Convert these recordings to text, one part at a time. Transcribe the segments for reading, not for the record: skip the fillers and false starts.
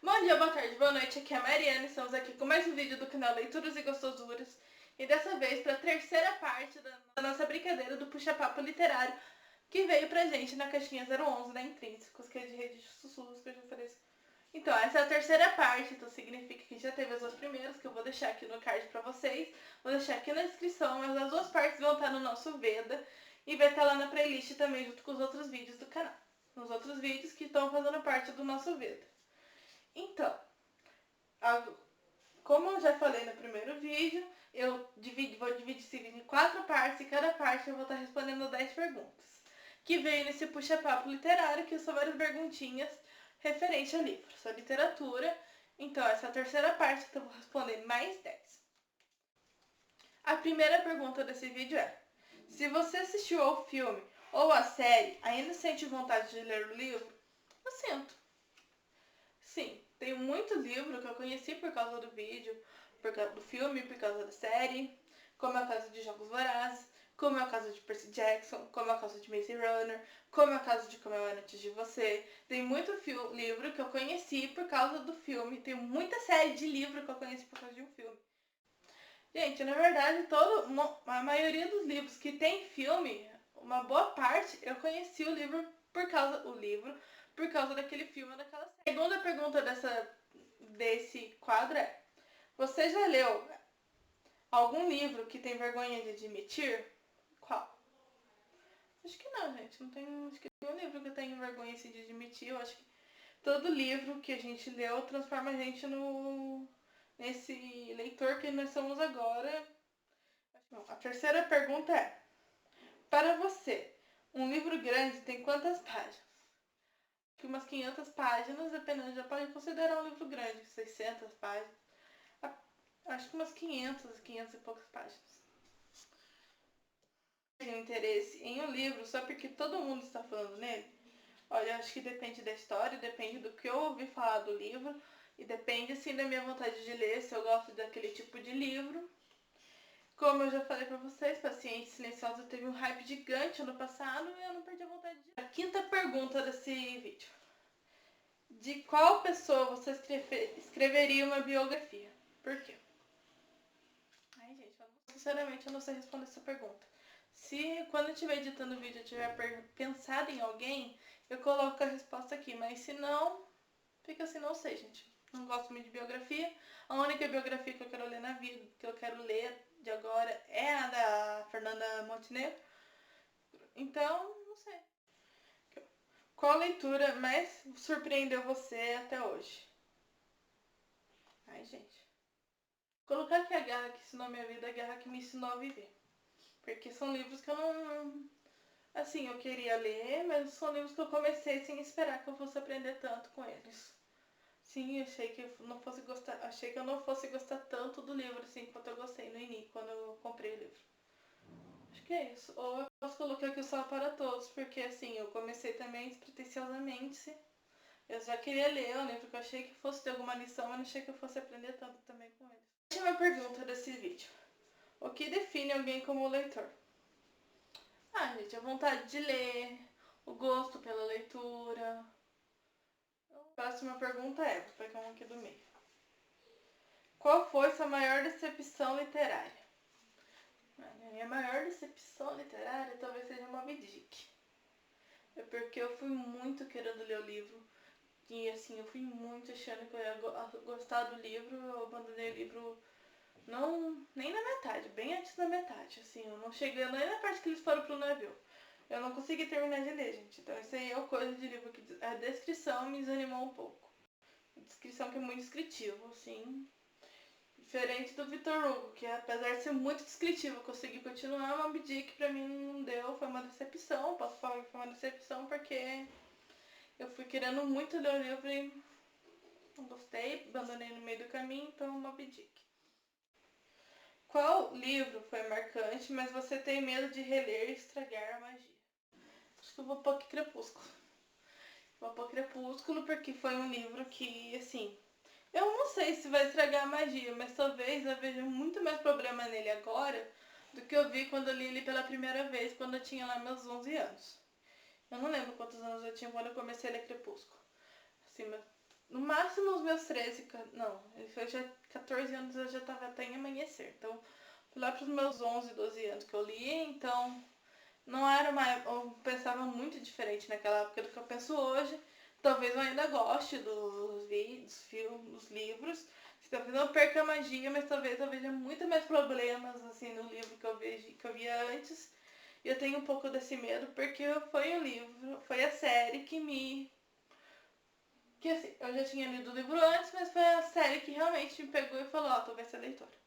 Bom dia, boa tarde, boa noite, aqui é a Mariana, estamos aqui com mais um vídeo do canal Leituras e Gostosuras. E dessa vez para a terceira parte da nossa brincadeira do puxa-papo literário, que veio pra gente na caixinha 011 da Intrínsecos, que é de rede de sussurros que eu já falei. Então, essa é a terceira parte, então significa que já teve as duas primeiras, que eu vou deixar aqui no card pra vocês, vou deixar aqui na descrição, mas as duas partes vão estar no nosso Veda e vai estar lá na playlist também junto com os outros vídeos do canal. Nos outros vídeos que estão fazendo parte do nosso Veda. Então, como eu já falei no primeiro vídeo, eu vou dividir esse vídeo em 4 partes e cada parte eu vou estar respondendo 10 perguntas. Que veio nesse puxa-papo literário, que são várias perguntinhas referente a livros, a literatura. Então, essa é a terceira parte que eu vou responder mais 10. A primeira pergunta desse vídeo é: se você assistiu ao filme ou à série, ainda sente vontade de ler o livro? Eu sinto. Sim, tem muito livro que eu conheci por causa do vídeo, por causa do filme, por causa da série, como é o caso de Jogos Vorazes, como é o caso de Percy Jackson, como é o caso de Maze Runner, como é o caso de Como Eu Era Antes de Você. Tem muito livro que eu conheci por causa do filme, tem muita série de livro que eu conheci por causa de um filme. Gente, na verdade, a maioria dos livros que tem filme, uma boa parte, eu conheci o livro por causa daquele filme ou daquela série. A segunda pergunta desse quadro é: você já leu algum livro que tem vergonha de admitir? Qual? Acho que não, gente. Não tem nenhum livro que eu tenho vergonha de admitir. Eu acho que todo livro que a gente leu transforma a gente nesse leitor que nós somos agora. A terceira pergunta é: para você, um livro grande tem quantas páginas? Que umas 500 páginas, dependendo, já pode considerar um livro grande, 600 páginas. Acho que umas 500 e poucas páginas. Tenho interesse em um livro só porque todo mundo está falando nele? Olha, acho que depende da história, depende do que eu ouvi falar do livro e depende, assim, da minha vontade de ler, se eu gosto daquele tipo de livro. Como eu já falei pra vocês, Paciente Silenciosa teve um hype gigante ano passado e eu não perdi a vontade de ler. A quinta pergunta desse vídeo: de qual pessoa você escreveria uma biografia? Por quê? Ai, gente, sinceramente eu não sei responder essa pergunta. Se quando eu estiver editando o vídeo eu tiver pensado em alguém, eu coloco a resposta aqui. Mas se não, fica assim, não sei, gente. Não gosto muito de biografia. A única biografia que eu quero ler na vida, que eu quero ler de agora, é a da Fernanda Montenegro. Então, não sei. Qual leitura mais surpreendeu você até hoje? Ai, gente. Colocar aqui A Guerra que Ensinou Minha Vida, A Guerra que Me Ensinou a Viver. Porque são livros que eu não... Assim, eu queria ler, mas são livros que eu comecei sem esperar que eu fosse aprender tanto com eles. Sim, achei que eu não fosse gostar tanto do livro assim quanto eu gostei no início, quando eu comprei o livro. Acho que é isso. Ou eu posso colocar aqui o Só para Todos, porque assim, eu comecei também despretensiosamente. Eu já queria ler o livro, que eu achei que fosse ter alguma lição, mas não achei que eu fosse aprender tanto também com ele. Última pergunta desse vídeo: o que define alguém como leitor? Ah, gente, a vontade de ler, o gosto pela leitura. A próxima pergunta é, vou pegar um aqui do meio: qual foi sua maior decepção literária? A minha maior decepção literária talvez seja Moby Dick. É porque eu fui muito querendo ler o livro. E assim, eu fui muito achando que eu ia gostar do livro. Eu abandonei o livro nem na metade, bem antes da metade. Assim, eu não cheguei nem na parte que eles foram pro navio. Eu não consegui terminar de ler, gente. Então isso aí é uma coisa de livro que a descrição me desanimou um pouco. A descrição que é muito descritivo, assim. Diferente do Victor Hugo, que apesar de ser muito descritivo, eu consegui continuar. Moby Dick pra mim não deu, foi uma decepção. Posso falar que foi uma decepção porque eu fui querendo muito ler o livro e não gostei, abandonei no meio do caminho, então Moby Dick. Qual livro foi marcante, mas você tem medo de reler e estragar a magia? Acho que eu vou pôr aqui Crepúsculo. Vou pôr Crepúsculo porque foi um livro que, assim, eu não sei se vai estragar a magia, mas talvez eu veja muito mais problema nele agora do que eu vi quando eu li ele pela primeira vez, quando eu tinha lá meus 11 anos. Eu não lembro quantos anos eu tinha quando eu comecei a ler Crepúsculo. Assim, no máximo os meus 13, não, foi já 14 anos eu já tava até em Amanhecer. Então, fui lá pros meus 11, 12 anos que eu li, então não era eu pensava muito diferente naquela época do que eu penso hoje. Talvez eu ainda goste dos vídeos, filmes, dos livros. Talvez eu perca a magia, mas talvez eu veja muito mais problemas assim no livro que eu via antes. E eu tenho um pouco desse medo porque foi o livro, foi a série que assim, eu já tinha lido o livro antes, mas foi a série que realmente me pegou e falou, ó, tu vai ser leitora.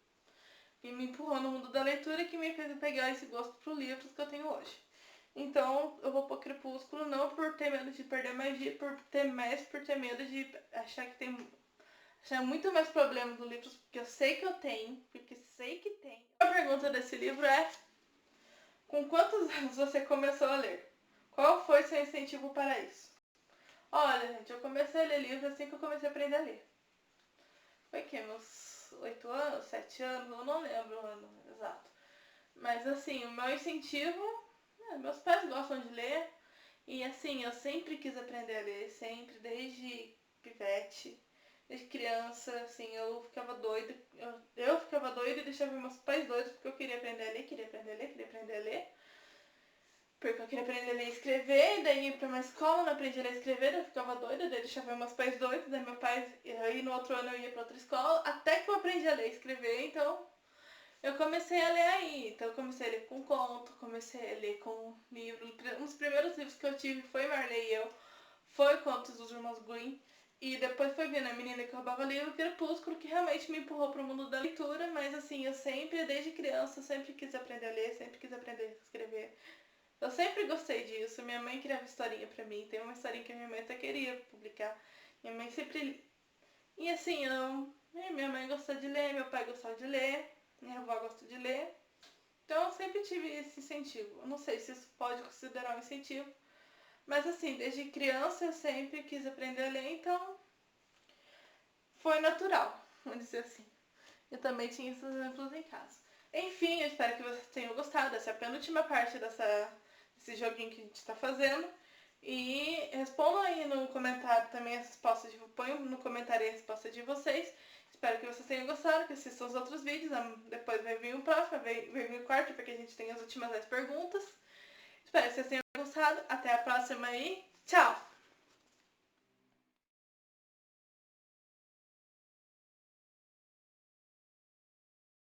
E me empurrou no mundo da leitura e que me fez pegar esse gosto por livros que eu tenho hoje. Então, eu vou pro Crepúsculo não por ter medo de perder a magia, por ter medo de achar muito mais problemas no livro, porque eu sei que eu tenho, porque sei que tem. A pergunta desse livro é: com quantos anos você começou a ler? Qual foi seu incentivo para isso? Olha, gente, eu comecei a ler livro assim que eu comecei a aprender a ler. Foi que meus 8 anos, 7 anos, eu não lembro o ano exato. Mas assim, o meu incentivo, meus pais gostam de ler. E assim, eu sempre quis aprender a ler, sempre, desde pivete, desde criança, assim, eu ficava doida. Eu ficava doida e deixava meus pais doidos porque eu queria aprender a ler, queria aprender a ler, queria aprender a ler. Porque eu queria aprender a ler e escrever, daí ia pra uma escola, não aprendi a ler e escrever, daí eu ficava doida, daí deixava meus pais doidos, daí meu pai, aí no outro ano eu ia pra outra escola, até que eu aprendi a ler e escrever, então eu comecei a ler aí. Então eu comecei a ler com conto, comecei a ler com livro. Um dos primeiros livros que eu tive foi Marley e Eu, foi Contos dos Irmãos Green. E depois foi vindo A Menina que Roubava Livro, Crepúsculo, que realmente me empurrou pro mundo da leitura, mas assim, eu sempre, desde criança, sempre quis aprender a ler, sempre quis aprender a escrever. Eu sempre gostei disso. Minha mãe criava historinha pra mim. Tem uma historinha que a minha mãe até queria publicar. Minha mãe sempre... E assim, minha mãe gostava de ler, meu pai gostava de ler, minha avó gosta de ler. Então eu sempre tive esse incentivo. Eu não sei se isso pode considerar um incentivo. Mas assim, desde criança eu sempre quis aprender a ler, então foi natural, vamos dizer assim. Eu também tinha esses exemplos em casa. Enfim, eu espero que vocês tenham gostado. Essa é a penúltima parte desse joguinho que a gente está fazendo. E respondam aí no comentário também as respostas. Ponham no comentário aí a resposta de vocês. Espero que vocês tenham gostado, que assistam os outros vídeos. Depois vai vir o próximo, vai vir o quarto, porque a gente tem as últimas 10 perguntas. Espero que vocês tenham gostado. Até a próxima aí. Tchau!